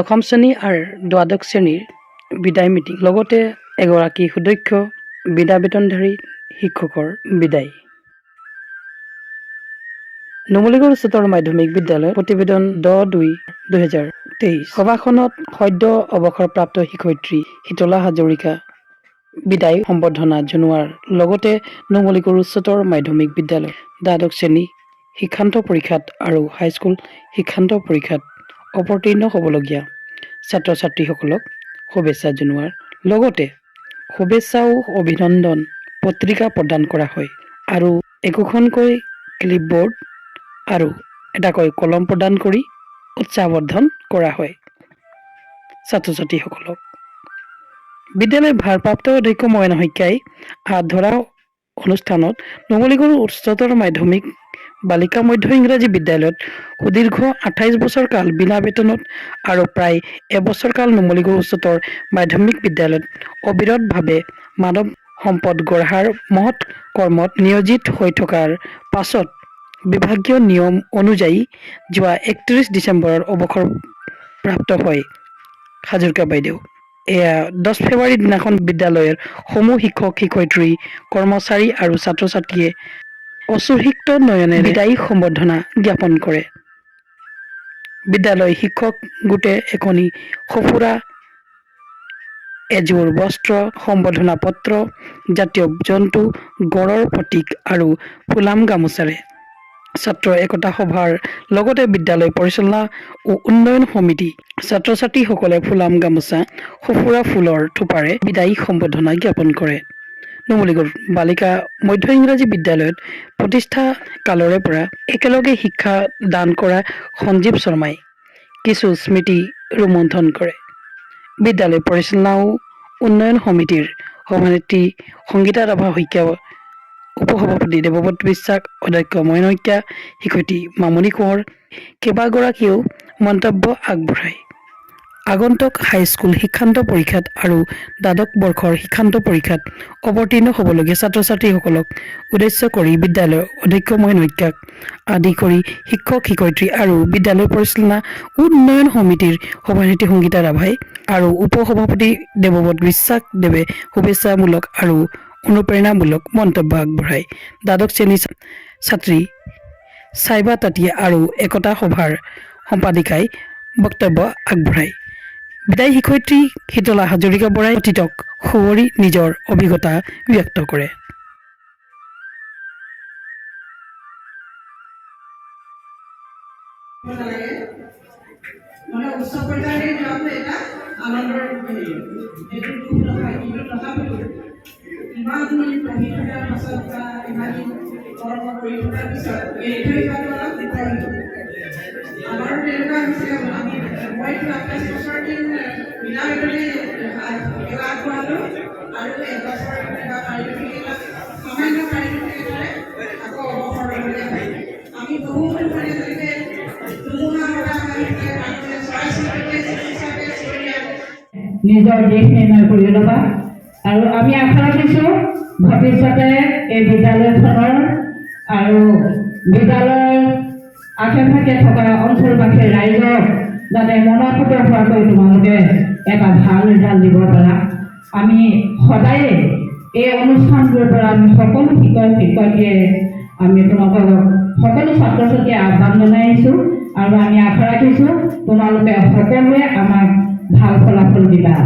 দশম শ্ৰেণী আৰু দ্বাদশ শ্ৰেণীৰ বিদায় মিটিং লগতে এগৰাকী সুদক্ষ বিনা বেতনধাৰী শিক্ষকৰ বিদায়। নুমলীগড় উচ্চতৰ মাধ্যমিক বিদ্যালয় প্ৰতিবেদন 10/2/2023 সভাখনত সদ্য অৱসৰপ্ৰাপ্ত শিক্ষয়িত্ৰী শীতলা হাজৰিকা বিদায় সম্বৰ্ধনা জনোৱাৰ লগতে নুমলীগড় উচ্চতৰ মাধ্যমিক বিদ্যালয় দ্বাদশ শ্ৰেণী শিক্ষান্ত পৰীক্ষাত আৰু হাইস্কুল শিক্ষান্ত পৰীক্ষাত অৱতীৰ্ণ হ'বলগীয়া ছাত্ৰ ছাত্ৰীসকলক শুভেচ্ছা জনোৱাৰ লগতে শুভেচ্ছা ও অভিনন্দন পত্ৰিকা প্ৰদান কৰা হয় আৰু একোখনকৈ ক্লিপবোৰ্ড আৰু এটাকৈ কলম প্ৰদান কৰি উৎসাহবৰ্ধন কৰা হয় ছাত্ৰ ছাত্ৰীসকলক। বিদ্যালয়ৰ ভাৰপ্ৰাপ্ত অধ্যক্ষ ময়না শইকীয়াই হাত ধৰা অনুষ্ঠানত নুমলীগড় উচ্চতৰ মাধ্যমিক বালিকা মধ্য ইংৰাজী বিদ্যালয়ত সুদীৰ্ঘ 28 বছৰ কাল বিনা বেতনত আৰু প্ৰায় এবছৰ কাল নুমলীগড় উচ্চতৰ মাধ্যমিক বিদ্যালয়ত অবিৰতভাৱে মানৱ সম্পদ গঢ়াৰ মহৎ কৰ্মত নিয়োজিত হৈ থকাৰ পাছত বিভাগীয় নিয়ম অনুযায়ী যোৱা 31 ডিচেম্বৰত অৱসৰপ্ৰাপ্ত হয় হাজৰিকা বাইদেউ। এয়া 10 ফেব্ৰুৱাৰী দিনাখন বিদ্যালয়ৰ সমূহ শিক্ষক শিক্ষয়িত্ৰী কৰ্মচাৰী আৰু ছাত্ৰ ছাত্ৰীয়ে অশ্ৰুসিক্ত নয়নেৰে বিদায়ী সম্বৰ্ধনা জ্ঞাপন কৰে। বিদ্যালয় শিক্ষক গোটে এখনি সঁফুৰা এযোৰ বস্ত্ৰ সম্বৰ্ধনা পত্ৰ জাতীয় জন্তু গড়ৰ প্ৰতীক আৰু ফুলাম গামোচাৰে ছাত্ৰ একতা সভাৰ লগতে বিদ্যালয় পৰিচালনা ও উন্নয়ন সমিতি ছাত্ৰ ছাত্ৰীসকলে ফুলাম গামোচা সঁফুৰা ফুলৰ থোপাৰে বিদায়ী সম্বৰ্ধনা জ্ঞাপন কৰে। নুমলীগড় বালিকা মধ্য ইংৰাজী বিদ্যালয়ত প্ৰতিষ্ঠা কালৰে পৰা একেলগে শিক্ষা দান কৰা সঞ্জীৱ শৰ্মাই কিছু স্মৃতি ৰোমন্থন কৰে। বিদ্যালয় পৰিচালনা ও উন্নয়ন সমিতিৰ সভানেত্ৰী সংগীতা ৰাভা শইকীয়া, উপসভাপতি দেৱব্ৰত বিশ্বাস, অধ্যক্ষ ময়না শইকীয়া, শিক্ষয়িত্ৰী মামণি কোঁৱৰ কেইবাগৰাকীয়েও মন্তব্য আগবঢ়ায়। আগন্তুক হাইস্কুল শিক্ষান্ত পৰীক্ষাত আৰু দ্বাদশ বৰ্ষৰ শিক্ষান্ত পৰীক্ষাত অৱতীৰ্ণ হ'বলগীয়া ছাত্ৰ ছাত্ৰীসকলক উদ্দেশ্য কৰি বিদ্যালয়ৰ অধ্যক্ষ ময়না শইকীয়াক আদি কৰি শিক্ষক শিক্ষয়িত্ৰী আৰু বিদ্যালয় পৰিচালনা উন্নয়ন সমিতিৰ সভানেত্ৰী সংগীতা ৰাভাই আৰু উপসভাপতি দেৱব্ৰত বিশ্বাস দেৱে শুভেচ্ছামূলক আৰু অনুপ্ৰেৰণামূলক মন্তব্য আগবঢ়ায়। দ্বাদশ শ্ৰেণীৰ ছাত্ৰী চাইবা তাঁতীয়া আৰু একতা সভাৰ সম্পাদিকাই বক্তব্য আগবঢ়ায়। বিদায়ী শিক্ষয়িত্ৰী শীতলা হাজৰিকা বৰাই অতীতক সুঁৱৰি নিজৰ অভিজ্ঞতা ব্যক্ত কৰে। উচ্চ পৰ্যায়লৈ যোৱাটো এটা আনন্দৰ এইটো দুখ নহয়, কিন্তু তথাপিও ইমান দিন পঢ়ি থকাৰ পাছত বা ইমান দিন কৰ্ম কৰি থকাৰ পিছত এৰি থৈ যোৱাটো অলপ বিপৰীত। আমাৰো তেনেকুৱা হৈছিলে। মইতো 28 বছৰ দিন বিনা বেতনে ক্লাছ কৰালোঁ আৰু এবছৰ কিবা পাৰিশ্ৰমিক সামান্য পাৰিশ্ৰমিকৰে আকৌ অৱসৰ ল'বলগীয়া হয়। আমি বহুত মানে তেনেকৈ নিজৰ দেশ নিৰ্ণয় কৰি ল'বা আৰু আমি আশা ৰাখিছোঁ ভৱিষ্যতে এই বিদ্যালয়খনৰ আৰু বিদ্যালয়ৰ আশে পাশে থকা অঞ্চলবাসীৰ ৰাইজক যাতে মনোপুত হোৱাকৈ তোমালোকে এটা ভাল ৰিজাল্ট দিব পাৰা। আমি সদায়ে এই অনুষ্ঠানটোৰ পৰা আমি সকলো শিক্ষক শিক্ষয়িত্ৰীয়ে আমি তোমালোকক সকলো ছাত্ৰ ছাত্ৰীয়ে আহ্বান জনাই আহিছোঁ আৰু আমি আশা ৰাখিছোঁ তোমালোকে সকলোৱে আমাক ভাল ফলাফল দিবা।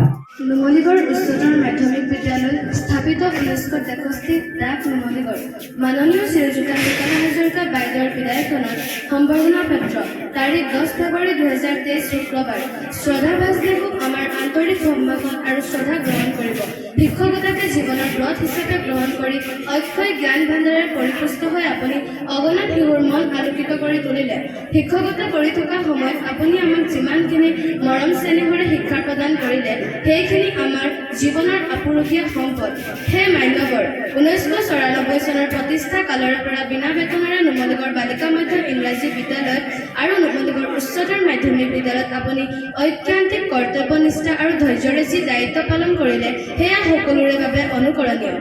নুমলীগড় উচ্চতৰ মাধ্যমিক বিদ্যালয় স্থাপিত 1963 ডাক নুমলীগড় মাননীয় শ্ৰীযুত শীতলা হাজৰিকা বাইদেউৰ বিদায়খনত সম্বৰ্ধনা পত্ৰ তাৰিখ 10 ফেব্ৰুৱাৰী 2023 শুক্ৰবাৰ শ্ৰদ্ধা বাজদেৱক আমাৰ আন্তৰিক সম্ভাষণ আৰু শ্ৰদ্ধা গ্ৰহণ কৰিব। শিক্ষকতাকে জীৱনৰ ব্ৰত হিচাপে গ্ৰহণ কৰি অক্ষয় জ্ঞান ভাণ্ডাৰে পৰিপুষ্ট হৈ আপুনি অগণন শিশুৰ মন আলোকিত কৰি তুলিলে। শিক্ষকতা কৰি থকা সময়ত আপুনি আমাক যিমানখিনি মৰম চেনেহৰে শিক্ষা প্ৰদান কৰিলে সেইখিনি আমাৰ জীৱনৰ আপুৰুগীয়া সম্পদ। হে মান্যবৰ, 1994 চনৰ প্ৰতিষ্ঠা কালৰে পৰা বিনা বেতনেৰে নুমলীগড় বালিকা মধ্য ইংৰাজী বিদ্যালয়ত আৰু নুমলীগড় উচ্চতৰ মাধ্যমিক বিদ্যালয়ত আপুনি ঐকান্তিক কৰ্তব্যনিষ্ঠা আৰু ধৈৰ্যৰে যি দায়িত্ব পালন কৰিলে সেয়া সকলোৰে বাবে অনুকৰণীয়।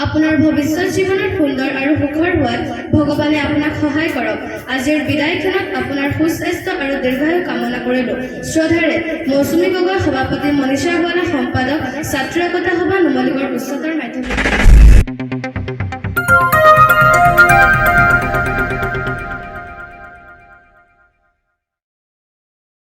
আপোনাৰ ভৱিষ্যত জীৱনৰ সুন্দৰ আৰু সুখৰ হোৱাত ভগৱানে আপোনাক সহায় কৰক আজিৰ বিদায়খনত আপোনাৰ সুস্বাস্থ্য আৰু দীৰ্ঘায়ু কামনা কৰিলোঁ শ্ৰদ্ধাৰে মৌচুমী গগৈ সভাপতি মনীষা গোৱালা সম্পাদক ছাত্ৰ একতা সভা নুমলীগড় উচ্চতৰ মাধ্যমিক